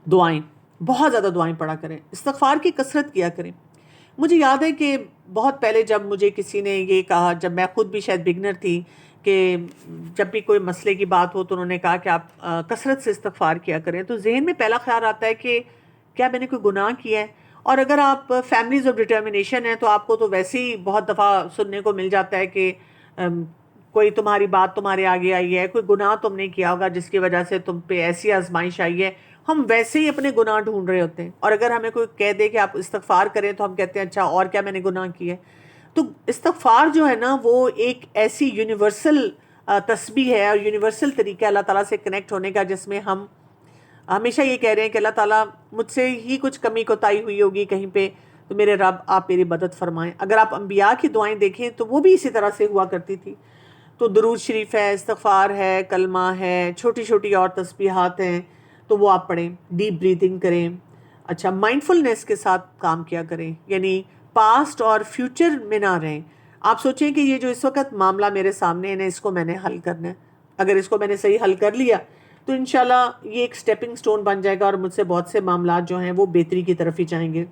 دعائیں، بہت زیادہ دعائیں پڑھا کریں، استغفار کی کثرت کیا کریں. مجھے یاد ہے کہ بہت پہلے جب مجھے کسی نے یہ کہا، جب میں خود بھی شاید بگنر تھی، کہ جب بھی کوئی مسئلے کی بات ہو تو انہوں نے کہا کہ آپ کثرت سے استغفار کیا کریں، تو ذہن میں پہلا خیال آتا ہے کہ کیا میں نے کوئی گناہ کیا ہے؟ اور اگر آپ فیملیز آف ڈٹرمنیشن ہیں تو آپ کو تو ویسے ہی بہت دفعہ سننے کو مل جاتا ہے کہ کوئی تمہاری بات تمہارے آگے آئی ہے، کوئی گناہ تم نے کیا ہوگا جس کی وجہ سے تم پہ ایسی آزمائش آئی ہے. ہم ویسے ہی اپنے گناہ ڈھونڈ رہے ہوتے ہیں، اور اگر ہمیں کوئی کہہ دے کہ آپ استغفار کریں تو ہم کہتے ہیں اچھا اور کیا میں نے گناہ کیا ہے. تو استغفار جو ہے نا وہ ایک ایسی یونیورسل تسبیح ہے اور یونیورسل طریقہ اللہ تعالیٰ سے کنیکٹ ہونے کا، جس میں ہم ہمیشہ یہ کہہ رہے ہیں کہ اللہ تعالیٰ مجھ سے ہی کچھ کمی کوتاہی ہوئی ہوگی کہیں پہ، تو میرے رب آپ میری مدد فرمائیں. اگر آپ انبیاء کی دعائیں دیکھیں تو وہ بھی اسی طرح سے ہوا کرتی تھی. تو درود شریف ہے، استغفار ہے، کلمہ ہے، چھوٹی چھوٹی اور تسبیحات ہیں، تو وہ آپ پڑھیں. ڈیپ بریتھنگ کریں. اچھا، مائنڈفلنس کے ساتھ کام کیا کریں، یعنی پاسٹ اور فیوچر میں نہ رہیں. آپ سوچیں کہ یہ جو اس وقت معاملہ میرے سامنے ہے نا، اس کو میں نے حل کرنا ہے. اگر اس کو میں نے صحیح حل کر لیا تو انشاءاللہ یہ ایک سٹیپنگ سٹون بن جائے گا اور مجھ سے بہت سے معاملات جو ہیں وہ بہتری کی طرف ہی جائیں گے.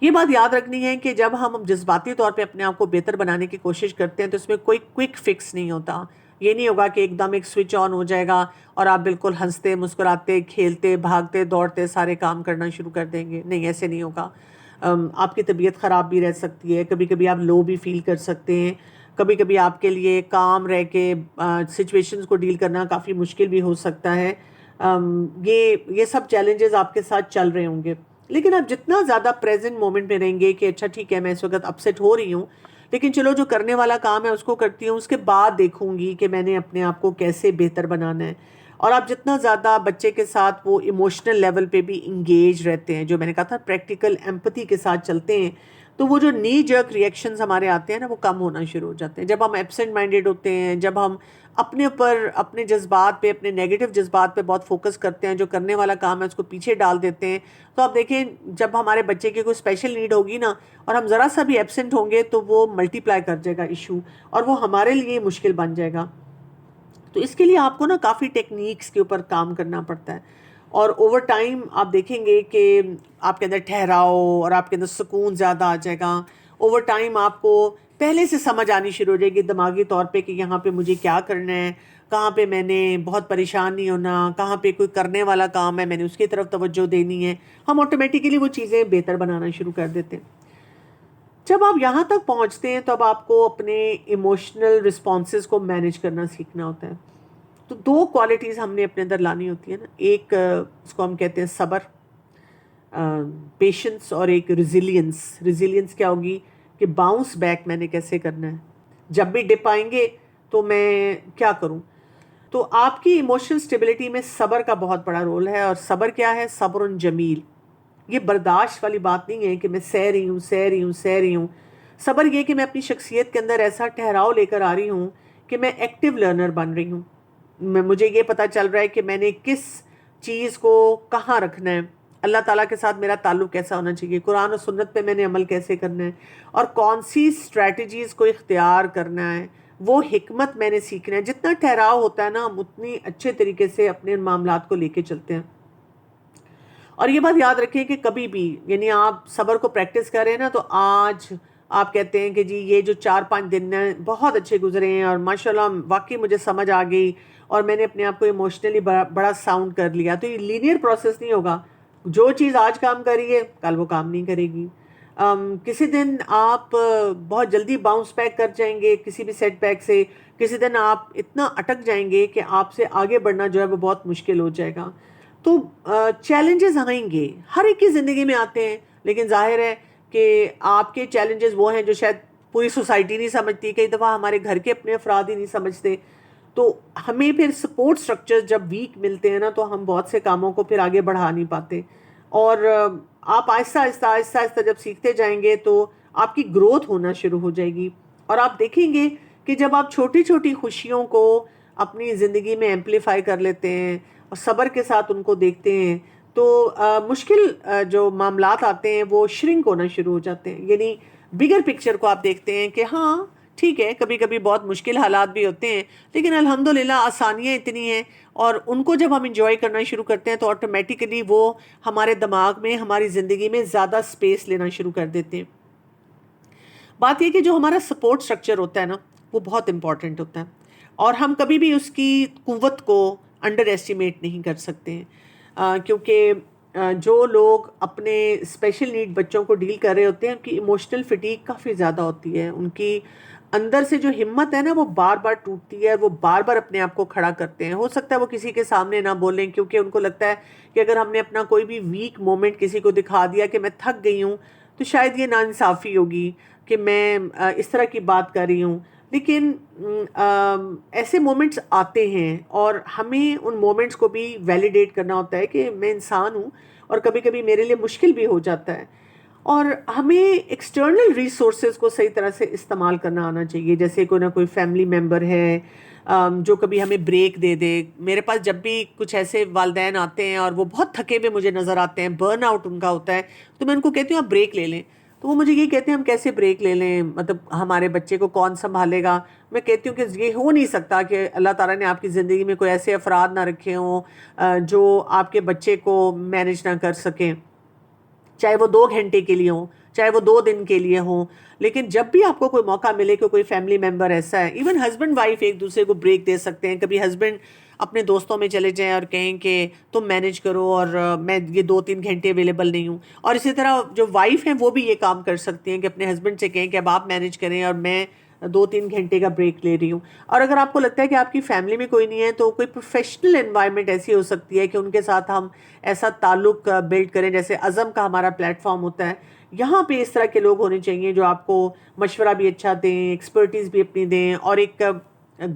یہ بات یاد رکھنی ہے کہ جب ہم جذباتی طور پہ اپنے آپ کو بہتر بنانے کی کوشش کرتے ہیں تو اس میں کوئی کوئک فکس نہیں ہوتا. یہ نہیں ہوگا کہ ایک دم ایک سوئچ آن ہو جائے گا اور آپ بالکل ہنستے مسکراتے کھیلتے بھاگتے دوڑتے سارے کام کرنا شروع کر دیں گے. نہیں، ایسے نہیں ہوگا. آپ کی طبیعت خراب بھی رہ سکتی ہے، کبھی کبھی آپ لو بھی فیل کر سکتے ہیں، کبھی کبھی آپ کے لیے کام رہ کے سچویشنز کو ڈیل کرنا کافی مشکل بھی ہو سکتا ہے. یہ سب چیلنجز آپ کے ساتھ چل رہے ہوں گے، لیکن آپ جتنا زیادہ پریزنٹ مومنٹ میں رہیں گے کہ اچھا ٹھیک ہے میں اس وقت اپسیٹ ہو رہی ہوں، لیکن چلو جو کرنے والا کام ہے اس کو کرتی ہوں، اس کے بعد دیکھوں گی کہ میں نے اپنے آپ کو کیسے بہتر بنانا ہے. اور آپ جتنا زیادہ بچے کے ساتھ وہ ایموشنل لیول پہ بھی انگیج رہتے ہیں، جو میں نے کہا تھا پریکٹیکل ایمپتھی کے ساتھ چلتے ہیں، تو وہ جو نی جرک ریئیکشنز ہمارے آتے ہیں نا وہ کم ہونا شروع ہو جاتے ہیں. جب ہم ایبسینٹ مائنڈیڈ ہوتے ہیں، جب ہم اپنے اوپر اپنے جذبات پہ اپنے نیگیٹو جذبات پہ بہت فوکس کرتے ہیں، جو کرنے والا کام ہے اس کو پیچھے ڈال دیتے ہیں، تو آپ دیکھیں جب ہمارے بچے کی کوئی اسپیشل نیڈ ہوگی نا اور ہم ذرا سا بھی ایبسینٹ ہوں گے تو وہ ملٹی پلائی کر جائے گا ایشو، اور وہ ہمارے لیے مشکل بن جائے گا. تو اس کے لیے آپ کو نا کافی ٹیکنیکس کے اوپر کام کرنا پڑتا ہے، اور اوور ٹائم آپ دیکھیں گے کہ آپ کے اندر ٹھہراؤ اور آپ کے اندر سکون زیادہ آ جائے گا. اوور ٹائم آپ کو پہلے سے سمجھ آنی شروع ہو جائے گی دماغی طور پہ کہ یہاں پہ مجھے کیا کرنا ہے، کہاں پہ میں نے بہت پریشان نہیں ہونا، کہاں پہ کوئی کرنے والا کام ہے میں نے اس کی طرف توجہ دینی ہے. ہم آٹومیٹیکلی وہ چیزیں بہتر بنانا شروع کر دیتے ہیں. جب آپ یہاں تک پہنچتے ہیں تب آپ کو اپنے ایموشنل رسپانسز کو مینیج کرنا سیکھنا ہوتا ہے. تو دو کوالٹیز ہم نے اپنے اندر لانی ہوتی ہے نا، ایک اس کو ہم کہتے ہیں صبر، پیشنس، اور ایک ریزیلینس. ریزیلینس کیا ہوگی کہ باؤنس بیک میں نے کیسے کرنا ہے، جب بھی ڈپ آئیں گے تو میں کیا کروں. تو آپ کی ایموشنل سٹیبلٹی میں صبر کا بہت بڑا رول ہے. اور صبر کیا ہے؟ صبر جمیل. یہ برداشت والی بات نہیں ہے کہ میں سہ رہی ہوں سہ رہی ہوں سہ رہی ہوں. صبر یہ کہ میں اپنی شخصیت کے اندر ایسا ٹھہراؤ لے کر آ رہی ہوں کہ میں ایکٹیو لرنر بن رہی ہوں. مجھے یہ پتہ چل رہا ہے کہ میں نے کس چیز کو کہاں رکھنا ہے، اللہ تعالیٰ کے ساتھ میرا تعلق کیسا ہونا چاہیے، قرآن و سنت پہ میں نے عمل کیسے کرنا ہے، اور کون سی اسٹریٹجیز کو اختیار کرنا ہے، وہ حکمت میں نے سیکھنا ہے. جتنا ٹھہراؤ ہوتا ہے نا ہم اتنی اچھے طریقے سے اپنے معاملات کو لے کے چلتے ہیں. اور یہ بات یاد رکھیں کہ کبھی بھی، یعنی آپ صبر کو پریکٹس کر رہے ہیں نا، تو آج آپ کہتے ہیں کہ جی یہ جو 4-5 دن ہیں بہت اچھے گزرے ہیں اور ماشاءاللہ واقعی مجھے سمجھ آ گئی اور میں نے اپنے آپ کو ایموشنلی بڑا ساؤنڈ کر لیا. تو یہ لینئر پروسیس نہیں ہوگا. جو چیز آج کام کر رہی ہے کل وہ کام نہیں کرے گی. کسی دن آپ بہت جلدی باؤنس بیک کر جائیں گے کسی بھی سیٹ بیک سے، کسی دن آپ اتنا اٹک جائیں گے کہ آپ سے آگے بڑھنا جو ہے وہ بہت مشکل ہو جائے گا. تو چیلنجز آئیں گے، ہر ایک کی زندگی میں آتے ہیں، لیکن ظاہر ہے کہ آپ کے چیلنجز وہ ہیں جو شاید پوری سوسائٹی نہیں سمجھتی، کئی دفعہ ہمارے گھر کے اپنے افراد ہی نہیں سمجھتے. تو ہمیں پھر سپورٹ سٹرکچر جب ویک ملتے ہیں نا تو ہم بہت سے کاموں کو پھر آگے بڑھا نہیں پاتے. اور آپ آہستہ آہستہ آہستہ آہستہ جب سیکھتے جائیں گے تو آپ کی گروتھ ہونا شروع ہو جائے گی. اور آپ دیکھیں گے کہ جب آپ چھوٹی چھوٹی خوشیوں کو اپنی زندگی میں ایمپلیفائی کر لیتے ہیں اور صبر کے ساتھ ان کو دیکھتے ہیں تو مشکل جو معاملات آتے ہیں وہ شرنک ہونا شروع ہو جاتے ہیں. یعنی بگر پکچر کو آپ دیکھتے ہیں کہ ہاں ٹھیک ہے کبھی کبھی بہت مشکل حالات بھی ہوتے ہیں، لیکن الحمدللہ آسانیاں اتنی ہیں، اور ان کو جب ہم انجوائے کرنا شروع کرتے ہیں تو آٹومیٹیکلی وہ ہمارے دماغ میں، ہماری زندگی میں زیادہ سپیس لینا شروع کر دیتے ہیں۔ بات یہ کہ جو ہمارا سپورٹ سٹرکچر ہوتا ہے نا، وہ بہت امپورٹنٹ ہوتا ہے، اور ہم کبھی بھی اس کی قوت کو انڈر ایسٹیمیٹ نہیں کر سکتے ہیں، کیونکہ جو لوگ اپنے اسپیشل نیڈ بچوں کو ڈیل کر رہے ہوتے ہیں ان کی ایموشنل فٹیگ کافی زیادہ ہوتی ہے، ان کی اندر سے جو ہمت ہے نا وہ بار بار ٹوٹتی ہے، وہ بار بار اپنے آپ کو کھڑا کرتے ہیں۔ ہو سکتا ہے وہ کسی کے سامنے نہ بولیں، کیونکہ ان کو لگتا ہے کہ اگر ہم نے اپنا کوئی بھی ویک مومنٹ کسی کو دکھا دیا کہ میں تھک گئی ہوں تو شاید یہ ناانصافی ہوگی کہ میں اس طرح کی بات کر رہی ہوں، لیکن ایسے مومنٹس آتے ہیں اور ہمیں ان مومنٹس کو بھی ویلیڈیٹ کرنا ہوتا ہے کہ میں انسان ہوں اور کبھی کبھی میرے لیے مشکل بھی ہو جاتا ہے، اور ہمیں ایکسٹرنل ریسورسز کو صحیح طرح سے استعمال کرنا آنا چاہیے، جیسے کوئی نہ کوئی فیملی ممبر ہے جو کبھی ہمیں بریک دے دے۔ میرے پاس جب بھی کچھ ایسے والدین آتے ہیں اور وہ بہت تھکے ہوئے مجھے نظر آتے ہیں، برن آؤٹ ان کا ہوتا ہے، تو میں ان کو کہتی ہوں آپ بریک لے لیں، تو وہ مجھے یہ کہتے ہیں ہم کیسے بریک لے لیں، مطلب ہمارے بچے کو کون سنبھالے گا؟ میں کہتی ہوں کہ یہ ہو نہیں سکتا کہ اللہ تعالیٰ نے آپ کی زندگی میں کوئی ایسے افراد نہ رکھے ہوں جو آپ کے بچے کو مینج نہ کر سکیں، چاہے وہ 2 گھنٹے کے لیے ہوں، چاہے وہ 2 دن کے لیے ہوں، لیکن جب بھی آپ کو کوئی موقع ملے کہ کوئی فیملی ممبر ایسا ہے، ایون ہسبینڈ وائف ایک دوسرے کو بریک دے سکتے ہیں۔ کبھی ہسبینڈ اپنے دوستوں میں چلے جائیں اور کہیں کہ تم مینج کرو اور میں یہ 2-3 گھنٹے اویلیبل نہیں ہوں، اور اسی طرح جو وائف ہیں وہ بھی یہ کام کر سکتی ہیں کہ اپنے ہسبینڈ سے کہیں کہ اب آپ مینج کریں اور میں 2-3 گھنٹے کا بریک لے رہی ہوں۔ اور اگر آپ کو لگتا ہے کہ آپ کی فیملی میں کوئی نہیں ہے تو کوئی پروفیشنل انوائرمنٹ ایسی ہو سکتی ہے کہ ان کے ساتھ ہم ایسا تعلق بلڈ کریں، جیسے عزم کا ہمارا پلیٹ فارم ہوتا ہے، یہاں پہ اس طرح کے لوگ ہونے چاہیے جو آپ کو مشورہ بھی اچھا دیں، ایکسپرٹیز بھی اپنی دیں، اور ایک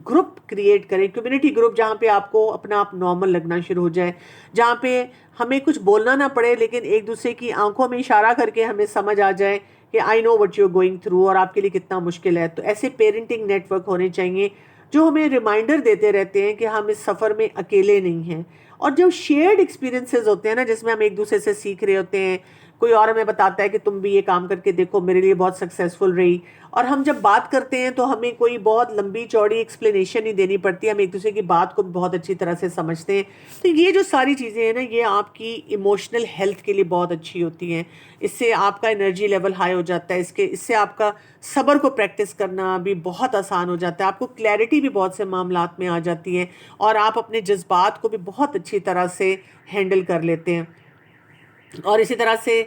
گروپ کریٹ کریں، کمیونٹی گروپ، جہاں پہ آپ کو اپنا آپ نارمل لگنا شروع ہو جائے، جہاں پہ ہمیں کچھ بولنا نہ پڑے لیکن ایک دوسرے کی آنکھوں میں اشارہ کر کے ہمیں سمجھ آ جائے کہ I know what you are going through اور آپ کے لیے کتنا مشکل ہے۔ تو ایسے پیرنٹنگ نیٹ ورک ہونے چاہیے جو ہمیں ریمائنڈر دیتے رہتے ہیں کہ ہم اس سفر میں اکیلے نہیں ہیں، اور جو شیئرڈ ایکسپیرینسز ہوتے ہیں نا، جس میں ہم ایک دوسرے سے سیکھ رہے ہوتے ہیں، کوئی اور ہمیں بتاتا ہے کہ تم بھی یہ کام کر کے دیکھو، میرے لیے بہت سکسیسفل رہی، اور ہم جب بات کرتے ہیں تو ہمیں کوئی بہت لمبی چوڑی ایکسپلینیشن نہیں دینی پڑتی، ہم ایک دوسرے کی بات کو بہت اچھی طرح سے سمجھتے ہیں۔ تو یہ جو ساری چیزیں ہیں نا، یہ آپ کی ایموشنل ہیلتھ کے لیے بہت اچھی ہوتی ہیں، اس سے آپ کا انرجی لیول ہائی ہو جاتا ہے، اس سے آپ کا صبر کو پریکٹس کرنا بھی بہت آسان ہو جاتا ہے، آپ کو کلیئرٹی بھی بہت سے معاملات میں آ جاتی ہے، اور آپ اپنے جذبات کو بھی بہت اچھی طرح سے ہینڈل کر لیتے ہیں۔ اور اسی طرح سے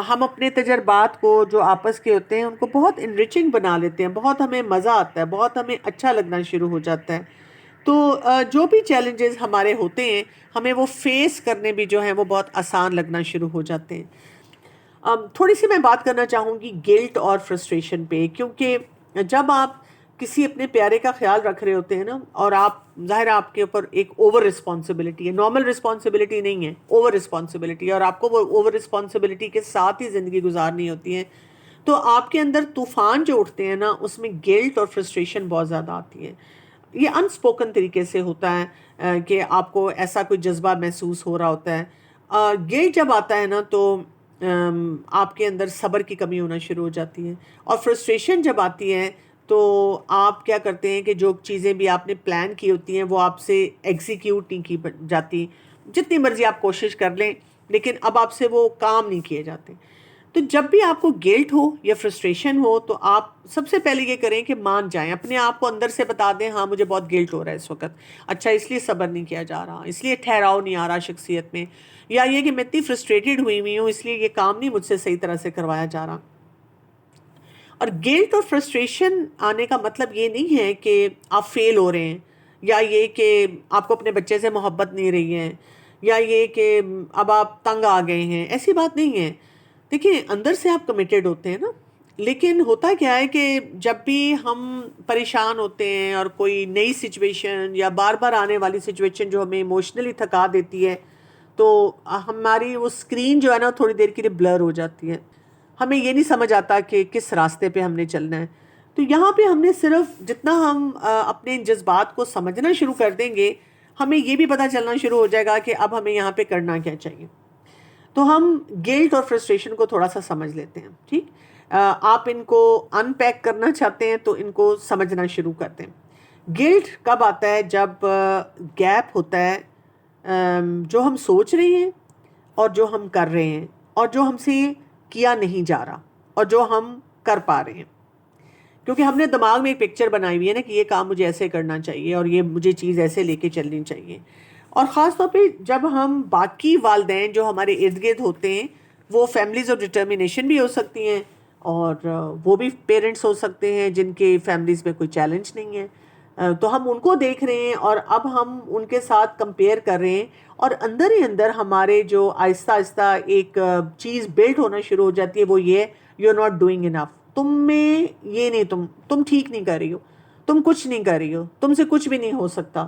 ہم اپنے تجربات کو جو آپس کے ہوتے ہیں ان کو بہت انریچنگ بنا لیتے ہیں، بہت ہمیں مزہ آتا ہے، بہت ہمیں اچھا لگنا شروع ہو جاتا ہے۔ تو جو بھی چیلنجز ہمارے ہوتے ہیں ہمیں وہ فیس کرنے بھی جو ہیں وہ بہت آسان لگنا شروع ہو جاتے ہیں۔ تھوڑی سی میں بات کرنا چاہوں گی گلٹ اور فرسٹریشن پہ، کیونکہ جب آپ کسی اپنے پیارے کا خیال رکھ رہے ہوتے ہیں نا، اور آپ ظاہر ہے آپ کے اوپر ایک اوور رسپانسبلٹی ہے، نارمل رسپانسبلٹی نہیں ہے، اوور رسپانسبلٹی ہے، اور آپ کو وہ اوور رسپانسبلٹی کے ساتھ ہی زندگی گزارنی ہوتی ہے، تو آپ کے اندر طوفان جو اٹھتے ہیں نا، اس میں گلٹ اور فرسٹریشن بہت زیادہ آتی ہے۔ یہ انسپوکن طریقے سے ہوتا ہے کہ آپ کو ایسا کوئی جذبہ محسوس ہو رہا ہوتا ہے۔ گلٹ جب آتا ہے نا تو آپ کے اندر صبر کی کمی ہونا شروع ہو جاتی ہے، اور فرسٹریشن جب آتی ہے تو آپ کیا کرتے ہیں کہ جو چیزیں بھی آپ نے پلان کی ہوتی ہیں وہ آپ سے ایگزیکیوٹ نہیں کی جاتی، جتنی مرضی آپ کوشش کر لیں لیکن اب آپ سے وہ کام نہیں کیے جاتے۔ تو جب بھی آپ کو گلٹ ہو یا فرسٹریشن ہو تو آپ سب سے پہلے یہ کریں کہ مان جائیں، اپنے آپ کو اندر سے بتا دیں ہاں مجھے بہت گلٹ ہو رہا ہے اس وقت، اچھا اس لیے صبر نہیں کیا جا رہا، اس لیے ٹھہراؤ نہیں آ رہا شخصیت میں، یا یہ کہ میں اتنی فرسٹریٹڈ ہوئی ہوں اس لیے یہ کام نہیں مجھ سے صحیح طرح سے کروایا جا رہا۔ اور گلٹ اور فرسٹریشن آنے کا مطلب یہ نہیں ہے کہ آپ فیل ہو رہے ہیں، یا یہ کہ آپ کو اپنے بچے سے محبت نہیں رہی ہے، یا یہ کہ اب آپ تنگ آ گئے ہیں، ایسی بات نہیں ہے۔ دیکھیں اندر سے آپ کمیٹڈ ہوتے ہیں نا، لیکن ہوتا کیا ہے کہ جب بھی ہم پریشان ہوتے ہیں اور کوئی نئی سچویشن یا بار بار آنے والی سچویشن جو ہمیں ایموشنلی تھکا دیتی ہے، تو ہماری وہ اسکرین جو ہے نا تھوڑی دیر کے لیے بلر ہو جاتی ہے، ہمیں یہ نہیں سمجھ آتا کہ کس راستے پہ ہم نے چلنا ہے۔ تو یہاں پہ ہم نے صرف جتنا ہم اپنے ان جذبات کو سمجھنا شروع کر دیں گے، ہمیں یہ بھی پتہ چلنا شروع ہو جائے گا کہ اب ہمیں یہاں پہ کرنا کیا چاہیے۔ تو ہم گلٹ اور فرسٹریشن کو تھوڑا سا سمجھ لیتے ہیں، ٹھیک۔ آپ ان کو ان پیک کرنا چاہتے ہیں تو ان کو سمجھنا شروع کرتے ہیں. گلٹ کب آتا ہے؟ جب گیپ ہوتا ہے جو ہم سوچ رہے ہیں اور جو ہم کر رہے ہیں اور جو ہم سے کیا نہیں جا رہا اور جو ہم کر پا رہے ہیں. کیونکہ ہم نے دماغ میں ایک پکچر بنائی ہوئی ہے نا کہ یہ کام مجھے ایسے کرنا چاہیے اور یہ مجھے چیز ایسے لے کے چلنی چاہیے. اور خاص طور پہ جب ہم باقی والدین جو ہمارے ارد گرد ہوتے ہیں وہ فیملیز آف ڈٹرمنیشن بھی ہو سکتی ہیں اور وہ بھی پیرنٹس ہو سکتے ہیں جن کے فیملیز میں کوئی چیلنج نہیں ہے. تو ہم ان کو دیکھ رہے ہیں اور اب ہم ان کے ساتھ کمپیئر کر رہے ہیں اور اندر ہی اندر ہمارے جو آہستہ آہستہ ایک چیز بلڈ ہونا شروع ہو جاتی ہے وہ یہ یو آر ناٹ ڈوئنگ انف. تم میں یہ نہیں، تم ٹھیک نہیں کر رہی ہو، تم کچھ نہیں کر رہی ہو، تم سے کچھ بھی نہیں ہو سکتا.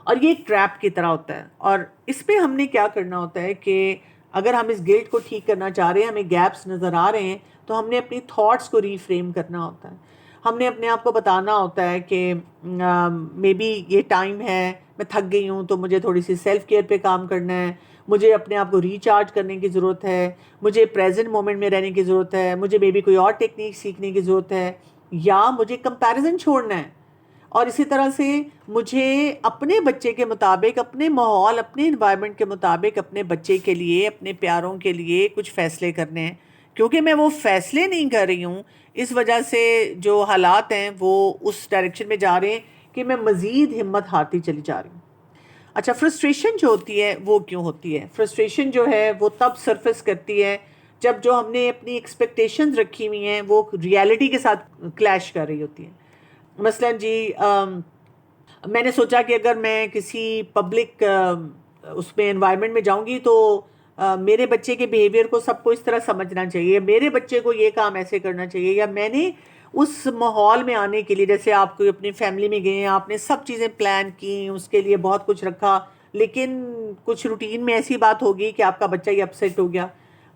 اور یہ ایک ٹریپ کی طرح ہوتا ہے. اور اس پہ ہم نے کیا کرنا ہوتا ہے کہ اگر ہم اس گلٹ کو ٹھیک کرنا چاہ رہے ہیں، ہمیں گیپس نظر آ رہے ہیں، تو ہم نے اپنی تھاٹس کو ریفریم کرنا ہوتا ہے. ہم نے اپنے آپ کو بتانا ہوتا ہے کہ مے بی یہ ٹائم ہے، میں تھک گئی ہوں تو مجھے تھوڑی سی سیلف کیئر پہ کام کرنا ہے، مجھے اپنے آپ کو ریچارج کرنے کی ضرورت ہے، مجھے پریزنٹ مومنٹ میں رہنے کی ضرورت ہے، مجھے مے بی کوئی اور ٹیکنیک سیکھنے کی ضرورت ہے، یا مجھے کمپیریزن چھوڑنا ہے. اور اسی طرح سے مجھے اپنے بچے کے مطابق، اپنے ماحول، اپنے انوائرمنٹ کے مطابق اپنے بچے کے لیے، اپنے پیاروں کے لیے کچھ فیصلے کرنے ہیں. کیونکہ میں وہ فیصلے نہیں کر رہی ہوں، اس وجہ سے جو حالات ہیں وہ اس ڈائریکشن میں جا رہے ہیں کہ میں مزید ہمت ہارتی چلی جا رہی ہوں. اچھا، فرسٹریشن جو ہوتی ہے وہ کیوں ہوتی ہے؟ فرسٹریشن جو ہے وہ تب سرفیس کرتی ہے جب جو ہم نے اپنی ایکسپیکٹیشنز رکھی ہوئی ہیں وہ ریالٹی کے ساتھ کلیش کر رہی ہوتی ہیں. مثلاً جی میں نے سوچا کہ اگر میں کسی پبلک اس میں انوائرمنٹ میں جاؤں گی تو میرے بچے کے بیہیویئر کو سب کو اس طرح سمجھنا چاہیے، میرے بچے کو یہ کام ایسے کرنا چاہیے. یا میں نے اس ماحول میں آنے کے لیے، جیسے آپ کو اپنی فیملی میں گئے ہیں، آپ نے سب چیزیں پلان کی، اس کے لیے بہت کچھ رکھا، لیکن کچھ روٹین میں ایسی بات ہوگی کہ آپ کا بچہ ہی اپسیٹ ہو گیا.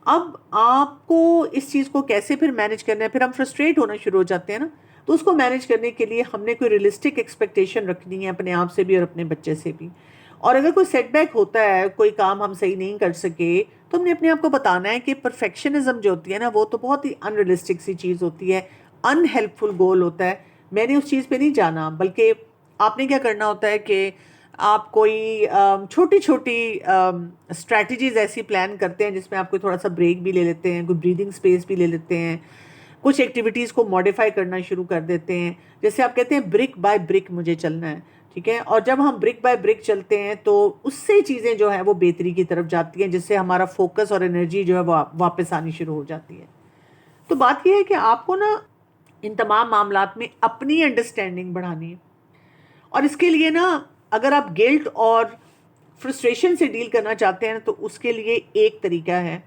اب آپ کو اس چیز کو کیسے پھر مینیج کرنا ہے؟ پھر ہم فرسٹریٹ ہونا شروع ہو جاتے ہیں نا. تو اس کو مینیج کرنے کے لیے ہم نے کوئی ریئلسٹک ایکسپیکٹیشن رکھنی ہے اپنے آپ سے بھی اور اپنے بچے سے بھی. اور اگر کوئی سیٹ بیک ہوتا ہے، کوئی کام ہم صحیح نہیں کر سکے، تو ہم نے اپنے آپ کو بتانا ہے کہ پرفیکشنزم جو ہوتی ہے نا وہ تو بہت ہی ان ریئلسٹک سی چیز ہوتی ہے، ان ہیلپ فل گول ہوتا ہے. میں نے اس چیز پہ نہیں جانا، بلکہ آپ نے کیا کرنا ہوتا ہے کہ آپ کوئی چھوٹی چھوٹی اسٹریٹجیز ایسی پلان کرتے ہیں جس میں آپ کوئی تھوڑا سا بریک بھی لے لیتے ہیں، کوئی بریدنگ اسپیس بھی لے لیتے ہیں، کچھ ایکٹیویٹیز کو ماڈیفائی کرنا شروع کر دیتے ہیں. جیسے آپ کہتے ہیں برک بائی برک مجھے چلنا ہے، ٹھیک ہے. اور جب ہم برک بائی برک چلتے ہیں تو اس سے چیزیں جو ہیں وہ بہتری کی طرف جاتی ہیں، جس سے ہمارا فوکس اور انرجی جو ہے وہ واپس آنی شروع ہو جاتی ہے. تو بات یہ ہے کہ آپ کو نا ان تمام معاملات میں اپنی انڈرسٹینڈنگ بڑھانی ہے. اور اس کے لیے نا اگر آپ گلٹ اور فرسٹریشن سے ڈیل کرنا چاہتے ہیں تو اس کے لیے ایک طریقہ ہے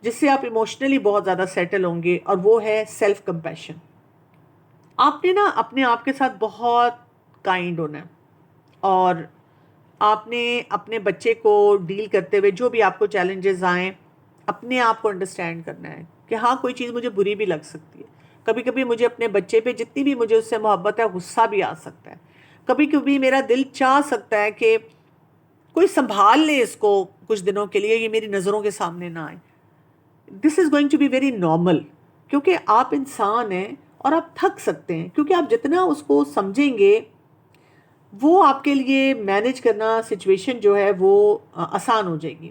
جس سے آپ ایموشنلی بہت زیادہ سیٹل ہوں گے، اور وہ ہے سیلف کمپیشن. آپ نے نا اپنے آپ کے ساتھ بہت کائنڈ ہونا ہے، اور آپ نے اپنے بچے کو ڈیل کرتے ہوئے جو بھی آپ کو چیلنجز آئیں، اپنے آپ کو انڈرسٹینڈ کرنا ہے کہ ہاں کوئی چیز مجھے بری بھی لگ سکتی ہے، کبھی کبھی مجھے اپنے بچے پہ جتنی بھی مجھے اس سے محبت ہے غصہ بھی آ سکتا ہے، کبھی کبھی میرا دل چاہ سکتا ہے کہ کوئی سنبھال لے اس کو کچھ دنوں کے لیے، یہ میری نظروں کے سامنے نہ آئے. This is going to be very normal, کیونکہ آپ انسان ہیں اور آپ تھک سکتے ہیں. کیونکہ آپ جتنا اس کو سمجھیں گے وہ آپ کے لیے مینیج کرنا سچویشن جو ہے وہ آسان ہو جائے گی.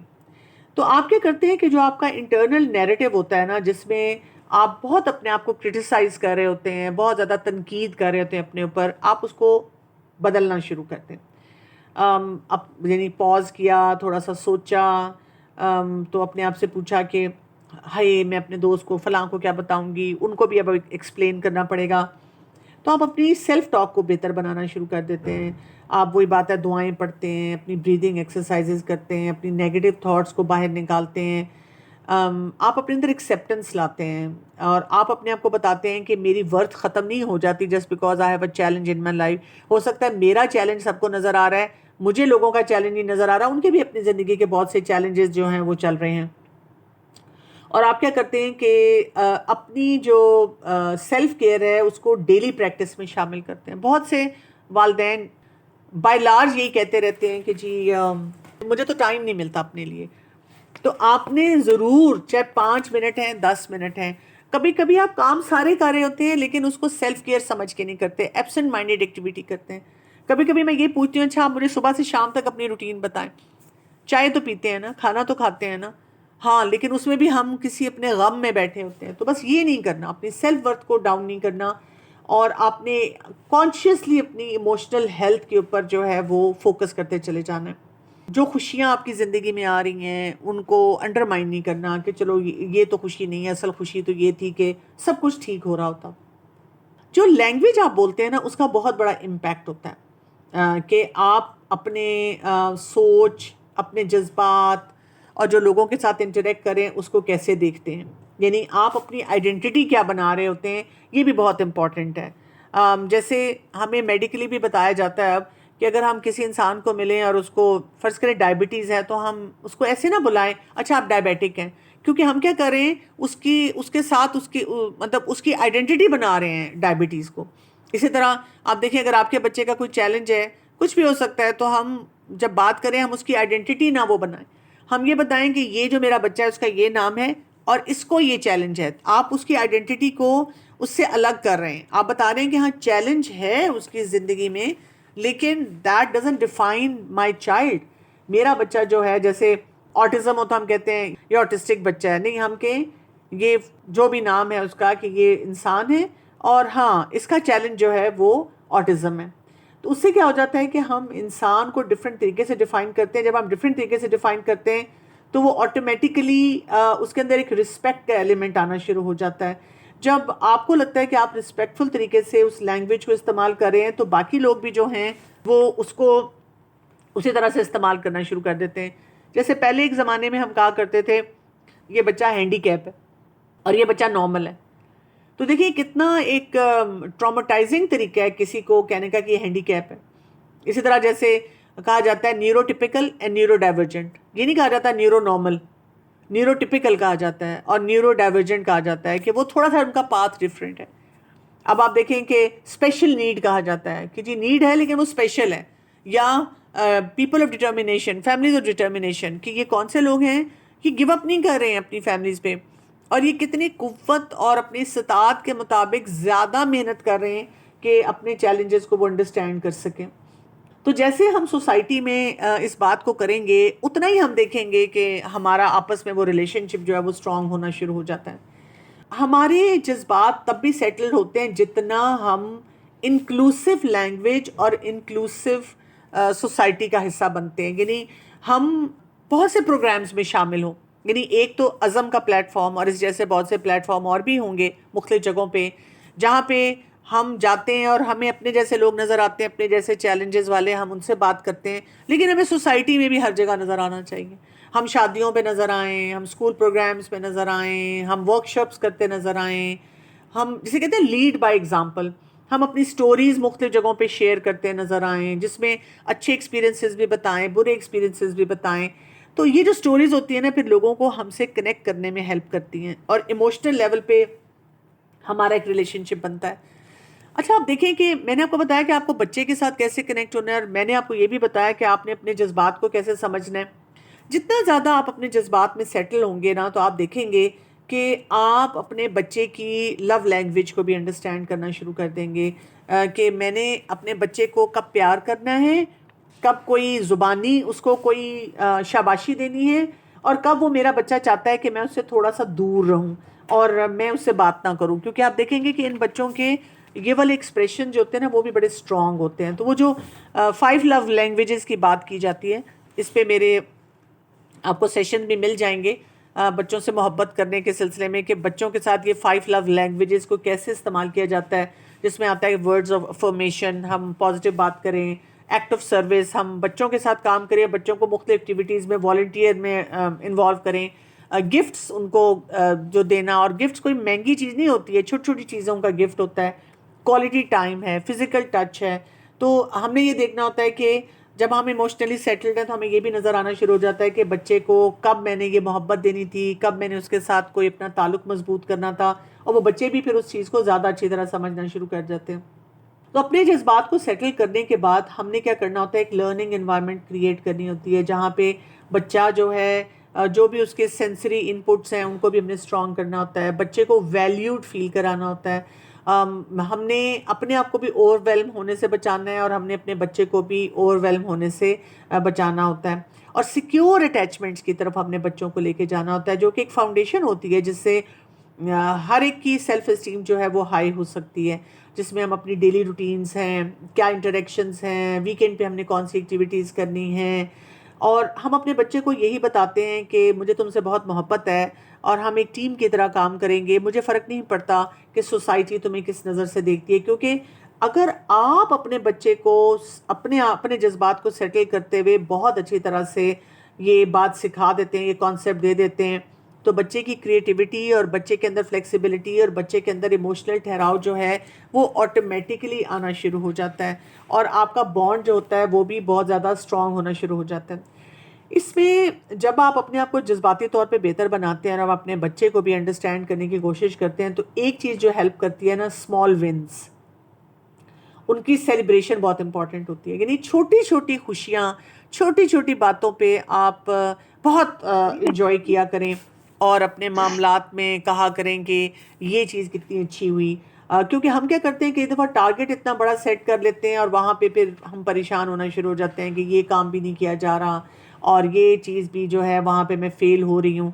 تو آپ کیا کرتے ہیں کہ جو آپ کا انٹرنل نیریٹو ہوتا ہے نا، جس میں آپ بہت اپنے آپ کو کرٹیسائز کر رہے ہوتے ہیں، بہت زیادہ تنقید کر رہے ہوتے ہیں اپنے اوپر، آپ اس کو بدلنا شروع کرتے ہیں. اب یعنی پاز کیا، تھوڑا سا سوچا، تو اپنے آپ سے پوچھا کہ ہائے میں اپنے دوست کو فلاں کو کیا بتاؤں گی، ان کو بھی اب ایکسپلین کرنا پڑے گا. تو آپ اپنی سیلف ٹاک کو بہتر بنانا شروع کر دیتے ہیں. آپ وہی بات ہے، دعائیں پڑھتے ہیں، اپنی بریدنگ ایکسرسائزز کرتے ہیں، اپنی نیگیٹو تھاٹس کو باہر نکالتے ہیں. آپ اپنے اندر ایکسیپٹنس لاتے ہیں، اور آپ اپنے آپ کو بتاتے ہیں کہ میری ورتھ ختم نہیں ہو جاتی just because I have a challenge in my life. ہو سکتا ہے میرا چیلنج سب کو نظر آ رہا ہے، مجھے لوگوں کا چیلنج نہیں نظر آ رہا، ان کے بھی اپنی زندگی کے بہت سے چیلنجز جو ہیں وہ چل رہے ہیں. اور آپ کیا کرتے ہیں کہ اپنی جو سیلف کیئر ہے اس کو ڈیلی پریکٹس میں شامل کرتے ہیں. بہت سے والدین بائی لارج یہی کہتے رہتے ہیں کہ جی مجھے تو ٹائم نہیں ملتا اپنے لیے. تو آپ نے ضرور، چاہے 5 منٹ ہیں 10 منٹ ہیں، کبھی کبھی آپ کام سارے کر رہے ہوتے ہیں لیکن اس کو سیلف کیئر سمجھ کے نہیں کرتے, ایبسنٹ مائنڈیڈ ایکٹیویٹی کرتے ہیں. کبھی کبھی میں یہ پوچھتی ہوں, اچھا آپ مجھے صبح سے شام تک اپنی روٹین بتائیں. چائے تو پیتے ہیں نا, کھانا تو کھاتے ہیں نا, ہاں, لیکن اس میں بھی ہم کسی اپنے غم میں بیٹھے ہوتے ہیں. تو بس یہ نہیں کرنا, اپنی سیلف ورتھ کو ڈاؤن نہیں کرنا, اور آپ نے کانشیسلی اپنی ایموشنل ہیلتھ کے اوپر جو ہے وہ فوکس کرتے چلے جانا ہے. جو خوشیاں آپ کی زندگی میں آ رہی ہیں ان کو انڈرمائن نہیں کرنا کہ چلو یہ تو خوشی نہیں ہے, اصل خوشی تو یہ تھی کہ سب کچھ ٹھیک ہو رہا ہوتا. جو لینگویج آپ بولتے ہیں نا اس کا بہت بڑا امپیکٹ ہوتا ہے کہ آپ اپنے سوچ, اپنے جذبات اور جو لوگوں کے ساتھ انٹریکٹ کریں اس کو کیسے دیکھتے ہیں. یعنی آپ اپنی آئیڈینٹی کیا بنا رہے ہوتے ہیں, یہ بھی بہت امپورٹنٹ ہے. جیسے ہمیں میڈیکلی بھی بتایا جاتا ہے اب کہ اگر ہم کسی انسان کو ملیں اور اس کو فرض کریں ڈائبٹیز ہے تو ہم اس کو ایسے نہ بلائیں اچھا آپ ڈائبیٹک ہیں, کیونکہ ہم کیا کر رہے ہیں اس کے ساتھ اس کی آئیڈینٹی بنا رہے ہیں ڈائبٹیز کو. اسی طرح آپ دیکھیں اگر آپ کے بچے کا کوئی چیلنج ہے, کچھ بھی ہو سکتا ہے, تو ہم جب بات کریں ہم اس کی آئیڈینٹی نہ وہ بنائیں, ہم یہ بتائیں کہ یہ جو میرا بچہ ہے اس کا یہ نام ہے اور اس کو یہ چیلنج ہے. آپ اس کی آئیڈینٹی کو اس سے الگ کر رہے ہیں, آپ بتا رہے ہیں کہ ہاں چیلنج ہے اس کی زندگی میں لیکن that doesn't define my child. میرا بچہ جو ہے, جیسے آٹزم ہوتا ہم کہتے ہیں یہ آٹسٹک بچہ ہے, نہیں, ہم کہیں یہ جو بھی نام ہے اس کا کہ یہ انسان ہے اور ہاں اس کا چیلنج جو ہے وہ آٹزم ہے. تو اس سے کیا ہو جاتا ہے کہ ہم انسان کو ڈفرینٹ طریقے سے ڈیفائن کرتے ہیں. جب ہم ڈفرینٹ طریقے سے ڈیفائن کرتے ہیں تو وہ آٹومیٹیکلی اس کے اندر ایک رسپیکٹ کا ایلیمنٹ آنا شروع ہو جاتا ہے. جب آپ کو لگتا ہے کہ آپ رسپیکٹفل طریقے سے اس لینگویج کو استعمال کر رہے ہیں تو باقی لوگ بھی جو ہیں وہ اس کو اسی طرح سے استعمال کرنا شروع کر دیتے ہیں. جیسے پہلے ایک زمانے میں ہم کہا کرتے تھے یہ بچہ ہینڈی کیپ ہے اور یہ بچہ نارمل ہے. تو دیکھیے کتنا ایک ٹراماٹائزنگ طریقہ ہے کسی کو کہنے کا کہ یہ ہینڈی کیپ ہے. اسی طرح جیسے کہا جاتا ہے neuro typical and neuro divergent, یہ نہیں کہا جاتا نیورو نارمل, نیورو ٹپیکل کہا جاتا ہے اور نیورو ڈائیورجنٹ کہا جاتا ہے کہ وہ تھوڑا سا ان کا پاتھ ڈفرینٹ ہے. اب آپ دیکھیں کہ اسپیشل نیڈ کہا جاتا ہے کہ جی نیڈ ہے لیکن وہ اسپیشل ہے. یا people of determination, families of determination, کہ یہ کون سے لوگ ہیں کہ گیو اپ نہیں کر رہے ہیں اپنی فیملیز پہ اور یہ کتنی قوت اور اپنی استطاعت کے مطابق زیادہ محنت کر رہے ہیں کہ اپنے چیلنجز کو وہ انڈرسٹینڈ کر سکیں. تو جیسے ہم سوسائٹی میں اس بات کو کریں گے اتنا ہی ہم دیکھیں گے کہ ہمارا آپس میں وہ ریلیشن شپ جو ہے وہ اسٹرانگ ہونا شروع ہو جاتا ہے. ہمارے جذبات تب بھی سیٹلڈ ہوتے ہیں جتنا ہم انکلوسیو لینگویج اور انکلوسیو سوسائٹی کا حصہ بنتے ہیں. یعنی ہم بہت سے پروگرامز میں شامل ہوں, یعنی ایک تو عزم کا پلیٹ فارم اور اس جیسے بہت سے پلیٹ فارم اور بھی ہوں گے مختلف جگہوں پہ جہاں پہ ہم جاتے ہیں اور ہمیں اپنے جیسے لوگ نظر آتے ہیں, اپنے جیسے چیلنجز والے, ہم ان سے بات کرتے ہیں. لیکن ہمیں سوسائٹی میں بھی ہر جگہ نظر آنا چاہیے. ہم شادیوں پہ نظر آئیں, ہم اسکول پروگرامز پہ نظر آئیں, ہم ورک شاپس کرتے نظر آئیں, ہم جسے کہتے ہیں لیڈ بائی ایگزامپل, ہم اپنی سٹوریز مختلف جگہوں پہ شیئر کرتے نظر آئیں جس میں اچھے ایکسپیرینسز بھی بتائیں, برے ایکسپیرینسز بھی بتائیں. تو یہ جو سٹوریز ہوتی ہیں نا پھر لوگوں کو ہم سے کنیکٹ کرنے میں ہیلپ کرتی ہیں اور ایموشنل لیول پہ ہمارا ایک ریلیشن شپ بنتا ہے. اچھا آپ دیکھیں کہ میں نے آپ کو بتایا کہ آپ کو بچے کے ساتھ کیسے کنیکٹ ہونا ہے, اور میں نے آپ کو یہ بھی بتایا کہ آپ نے اپنے جذبات کو کیسے سمجھنا ہے. جتنا زیادہ آپ اپنے جذبات میں سیٹل ہوں گے نا تو آپ دیکھیں گے کہ آپ اپنے بچے کی لو لینگویج کو بھی انڈرسٹینڈ کرنا شروع کر دیں گے کہ میں نے اپنے بچے کو کب پیار کرنا ہے, کب کوئی زبانی اس کو کوئی شاباشی دینی ہے, اور کب وہ میرا بچہ چاہتا ہے کہ میں اس سے تھوڑا سا دور رہوں اور میں اس سے بات نہ کروں. کیونکہ آپ دیکھیں گے کہ ان بچوں کے یہ والے ایکسپریشن جو ہوتے ہیں نا وہ بھی بڑے اسٹرانگ ہوتے ہیں. تو وہ جو 5 لو لینگویجز کی بات کی جاتی ہے اس پہ میرے آپ کو سیشن بھی مل جائیں گے بچوں سے محبت کرنے کے سلسلے میں کہ بچوں کے ساتھ یہ 5 لو لینگویجز کو کیسے استعمال کیا جاتا ہے, جس میں آتا ہے ورڈز آف افرمیشن, ہم پازیٹیو بات کریں, ایکٹ آف سروس, ہم بچوں کے ساتھ کام کریں, بچوں کو مختلف ایکٹیویٹیز میں والنٹیئر میں انوالو کریں, گفٹس ان کو جو دینا, اور گفٹس کوئی مہنگی چیز نہیں ہوتی ہے, چھوٹی چھوٹی چیزوں کا گفٹ ہوتا ہے, کوالٹی ٹائم ہے, فزیکل ٹچ ہے. تو ہم نے یہ دیکھنا ہوتا ہے کہ جب ہم ایموشنلی سیٹلڈ ہیں تو ہمیں یہ بھی نظر آنا شروع ہو جاتا ہے کہ بچے کو کب میں نے یہ محبت دینی تھی, کب میں نے اس کے ساتھ کوئی اپنا تعلق مضبوط کرنا تھا, اور وہ بچے بھی پھر اس چیز کو زیادہ اچھی طرح سمجھنا شروع کر جاتے ہیں. تو اپنے جذبات کو سیٹل کرنے کے بعد ہم نے کیا کرنا ہوتا ہے, ایک لرننگ انوائرمنٹ کریٹ کرنی ہوتی ہے جہاں پہ بچہ جو ہے جو بھی اس کے سینسری انپٹس ہیں ان کو بھی ہم نے اسٹرانگ کرنا ہوتا ہے. بچے کو ویلیوڈ فیل کرانا ہوتا ہے. ہم نے اپنے آپ کو بھی اوور ویلم ہونے سے بچانا ہے اور ہم نے اپنے بچے کو بھی اوور ویلم ہونے سے بچانا ہوتا ہے. اور سیکیور اٹیچمنٹس کی طرف ہم نے بچوں کو لے کے جانا ہوتا ہے جو کہ ایک فاؤنڈیشن ہوتی ہے جس سے ہر ایک کی سیلف اسٹیم جو ہے وہ ہائی ہو سکتی ہے, جس میں ہم اپنی ڈیلی روٹینز ہیں, کیا انٹریکشنز ہیں, ویکینڈ پہ ہم نے کون سی ایکٹیویٹیز کرنی ہیں, اور ہم اپنے بچے کو یہی بتاتے ہیں کہ مجھے تم سے بہت محبت ہے اور ہم ایک ٹیم کی طرح کام کریں گے. مجھے فرق نہیں پڑتا کہ سوسائٹی تمہیں کس نظر سے دیکھتی ہے, کیونکہ اگر آپ اپنے بچے کو اپنے جذبات کو سیٹل کرتے ہوئے بہت اچھی طرح سے یہ بات سکھا دیتے ہیں, یہ کانسیپٹ دے دیتے ہیں, تو بچے کی کریٹیوٹی اور بچے کے اندر فلیکسیبلٹی اور بچے کے اندر ایموشنل ٹھہراؤ جو ہے وہ آٹومیٹکلی آنا شروع ہو جاتا ہے, اور آپ کا بانڈ جو ہوتا ہے وہ بھی بہت زیادہ اسٹرانگ ہونا شروع ہو جاتا ہے. اس میں جب آپ اپنے آپ کو جذباتی طور پہ بہتر بناتے ہیں اور آپ اپنے بچے کو بھی انڈرسٹینڈ کرنے کی کوشش کرتے ہیں, تو ایک چیز جو ہیلپ کرتی ہے نا, اسمال ونز, ان کی سیلیبریشن بہت امپورٹنٹ ہوتی ہے. یعنی چھوٹی چھوٹی خوشیاں, چھوٹی چھوٹی باتوں پہ آپ بہت انجوائے کیا کریں اور اپنے معاملات میں کہا کریں کہ یہ چیز کتنی اچھی ہوئی. کیونکہ ہم کیا کرتے ہیں کہ ایک دفعہ ٹارگٹ اتنا بڑا سیٹ کر لیتے ہیں اور وہاں پہ پھر ہم پریشان ہونا شروع ہو جاتے ہیں کہ یہ کام بھی نہیں کیا جا رہا اور یہ چیز بھی جو ہے وہاں پہ میں فیل ہو رہی ہوں.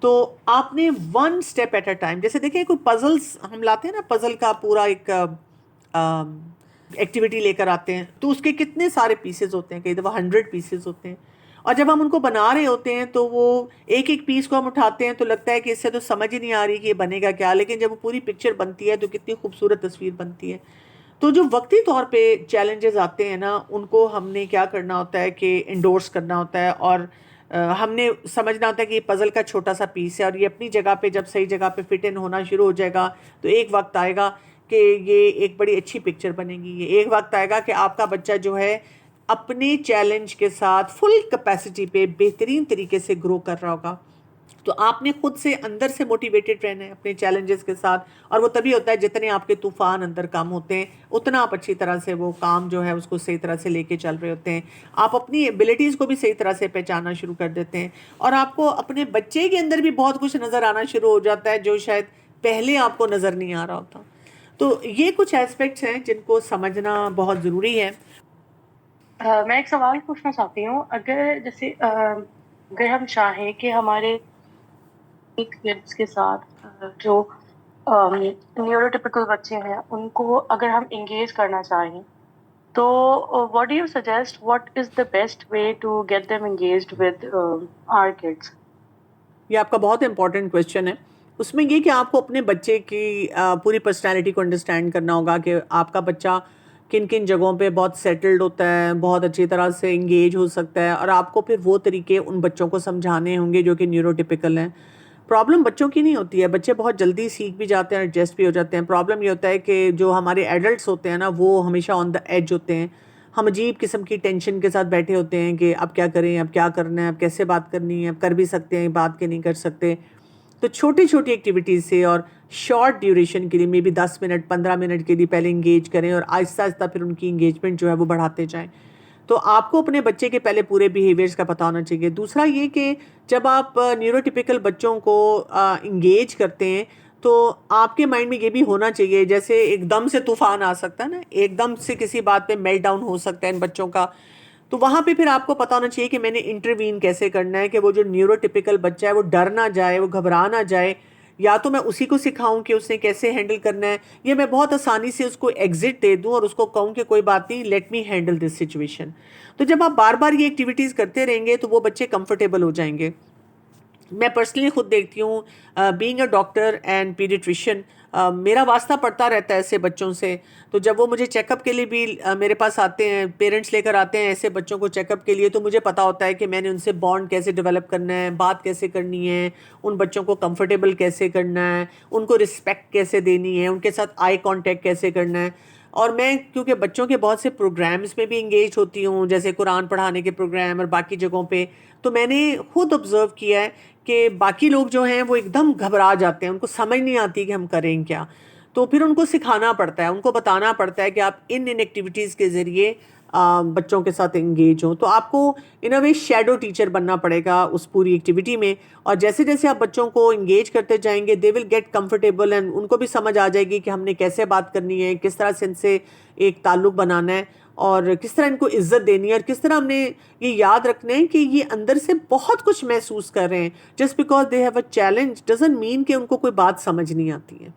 تو آپ نے one step at a time, جیسے دیکھیں کوئی پزلس ہم لاتے ہیں نا, پزل کا پورا ایک ایکٹیویٹی لے کر آتے ہیں, تو اس کے کتنے سارے پیسز ہوتے ہیں, کئی دفعہ 100 پیسز ہوتے ہیں, اور جب ہم ان کو بنا رہے ہوتے ہیں تو وہ ایک ایک پیس کو ہم اٹھاتے ہیں تو لگتا ہے کہ اس سے تو سمجھ ہی نہیں آ رہی کہ یہ بنے گا کیا, لیکن جب وہ پوری پکچر بنتی ہے تو کتنی خوبصورت تصویر بنتی ہے. تو جو وقتی طور پہ چیلنجز آتے ہیں نا, ان کو ہم نے کیا کرنا ہوتا ہے کہ انڈورس کرنا ہوتا ہے, اور ہم نے سمجھنا ہوتا ہے کہ یہ پزل کا چھوٹا سا پیس ہے اور یہ اپنی جگہ پہ جب صحیح جگہ پہ فٹ ان ہونا شروع ہو جائے گا تو ایک وقت آئے گا کہ یہ ایک بڑی اچھی پکچر بنے گی. یہ ایک وقت آئے گا کہ آپ کا بچہ جو ہے اپنے چیلنج کے ساتھ فل کیپیسٹی پہ بہترین طریقے سے گرو کر رہا ہوگا. تو آپ نے خود سے اندر سے موٹیویٹڈ رہنا ہے اپنے چیلنجز کے ساتھ, اور وہ تبھی ہوتا ہے جتنے آپ کے طوفان اندر کم ہوتے ہیں اتنا آپ اچھی طرح سے وہ کام جو ہے اس کو صحیح طرح سے لے کے چل رہے ہوتے ہیں. آپ اپنی ایبلٹیز کو بھی صحیح طرح سے پہچاننا شروع کر دیتے ہیں, اور آپ کو اپنے بچے کے اندر بھی بہت کچھ نظر آنا شروع ہو جاتا ہے جو شاید پہلے آپ کو نظر نہیں آ رہا ہوتا. تو یہ کچھ ایسپیکٹس ہیں جن کو سمجھنا بہت ضروری ہے. میں ایک سوال پوچھنا چاہتی ہوں. اگر جیسے اگر ہم چاہیں کہ ہمارے کڈس کے ساتھ جو نیورو ٹیپیکل بچے ہیں ان کو اگر ہم انگیج کرنا چاہیں تو what do you suggest, what is the best way to get them engaged with our kids? یہ آپ کا بہت امپورٹنٹ کویشچن ہے. اس میں یہ کہ آپ کو اپنے بچے کی پوری پرسنالٹی کو انڈرسٹینڈ کرنا ہوگا کہ آپ کا بچہ کن کن جگہوں پہ بہت سیٹلڈ ہوتا ہے, بہت اچھی طرح سے انگیج ہو سکتا ہے, اور آپ کو پھر وہ طریقے ان بچوں کو سمجھانے ہوں گے جو کہ نیورو ٹیپیکل ہیں. پرابلم بچوں کی نہیں ہوتی ہے, بچے بہت جلدی سیکھ بھی جاتے ہیں, ایڈجسٹ بھی ہو جاتے ہیں. پرابلم یہ ہوتا ہے کہ جو ہمارے ایڈلٹس ہوتے ہیں نا وہ ہمیشہ آن دا ایج ہوتے ہیں. ہم عجیب قسم کی ٹینشن کے ساتھ بیٹھے ہوتے ہیں کہ اب کیا کریں, اب کیا کرنا ہے, اب کیسے بات کرنی ہے, اب کر بھی سکتے ہیں بات کے نہیں کر سکتے. تو چھوٹی چھوٹی ایکٹیویٹیز سے اور شارٹ ڈیوریشن کے لیے مے بی 10 منٹ 15 منٹ کے لیے پہلے انگیج کریں, اور آہستہ آہستہ پھر ان کی انگیجمنٹ جو ہے وہ بڑھاتے جائیں. تو آپ کو اپنے بچے کے پہلے پورے بیہیویئرس کا پتہ ہونا چاہیے. دوسرا یہ کہ جب آپ نیورو ٹیپیکل بچوں کو انگیج کرتے ہیں تو آپ کے مائنڈ میں یہ بھی ہونا چاہیے, جیسے ایک دم سے طوفان آ سکتا ہے نا, ایک دم سے کسی بات پہ میلٹ ڈاؤن ہو سکتا ہے ان بچوں کا, تو وہاں پہ پھر آپ کو پتہ ہونا چاہیے کہ میں نے انٹروین کیسے کرنا ہے کہ وہ جو نیورو ٹیپیکل بچہ ہے وہ ڈر نہ جائے, وہ گھبرا نہ جائے. یا تو میں اسی کو سکھاؤں کہ اس نے کیسے ہینڈل کرنا ہے, یا میں بہت آسانی سے اس کو ایگزٹ دے دوں اور اس کو کہوں کہ کوئی بات نہیں, let me handle this situation. تو جب آپ بار بار یہ ایکٹیویٹیز کرتے رہیں گے تو وہ بچے کمفرٹیبل ہو جائیں گے. میں پرسنلی خود دیکھتی ہوں, بینگ اے ڈاکٹر اینڈ پیڈیٹریشین, میرا واسطہ پڑتا رہتا ہے ایسے بچوں سے. تو جب وہ مجھے چیک اپ کے لیے بھی میرے پاس آتے ہیں, پیرنٹس لے کر آتے ہیں ایسے بچوں کو چیک اپ کے لیے, تو مجھے پتا ہوتا ہے کہ میں نے ان سے بانڈ کیسے ڈیولپ کرنا ہے, بات کیسے کرنی ہے, ان بچوں کو کمفرٹیبل کیسے کرنا ہے, ان کو رسپیکٹ کیسے دینی ہے, ان کے ساتھ آئی کانٹیکٹ کیسے کرنا ہے. اور میں کیونکہ بچوں کے بہت سے پروگرامز میں بھی انگیج ہوتی ہوں, جیسے قرآن پڑھانے کے پروگرام اور باقی جگہوں پہ, تو میں نے خود آبزرو کیا ہے کہ باقی لوگ جو ہیں وہ ایک دم گھبرا جاتے ہیں, ان کو سمجھ نہیں آتی کہ ہم کریں کیا. تو پھر ان کو سکھانا پڑتا ہے, ان کو بتانا پڑتا ہے کہ آپ ان ایکٹیویٹیز کے ذریعے بچوں کے ساتھ انگیج ہوں. تو آپ کو ان اے وے شیڈو ٹیچر بننا پڑے گا اس پوری ایکٹیویٹی میں, اور جیسے جیسے آپ بچوں کو انگیج کرتے جائیں گے دے ول گیٹ کمفرٹیبل, اینڈ ان کو بھی سمجھ آ جائے گی کہ ہم نے کیسے بات کرنی ہے, کس طرح سے ان سے ایک تعلق بنانا ہے, اور کس طرح ان کو عزت دینی ہے, اور کس طرح ہم نے یہ یاد رکھنا ہے کہ یہ اندر سے بہت کچھ محسوس کر رہے ہیں. Just because they have a challenge doesn't mean کہ ان کو کوئی بات سمجھ نہیں آتی ہے.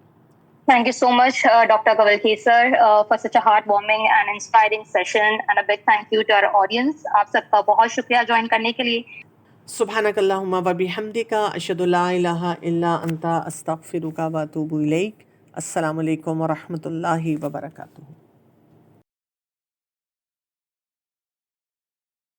Thank you so much, Dr. Kawalki sir, for such a heartwarming and inspiring session, and a big thank you to our audience. آپ سب کا بہت شکریہ جوائن کرنے کے لیے. سبحانک اللہم و بحمدک اشہد لا الہ الا انت استغفرک و اتوب الیک. السلام علیکم ورحمۃ اللہ وبرکاتہ.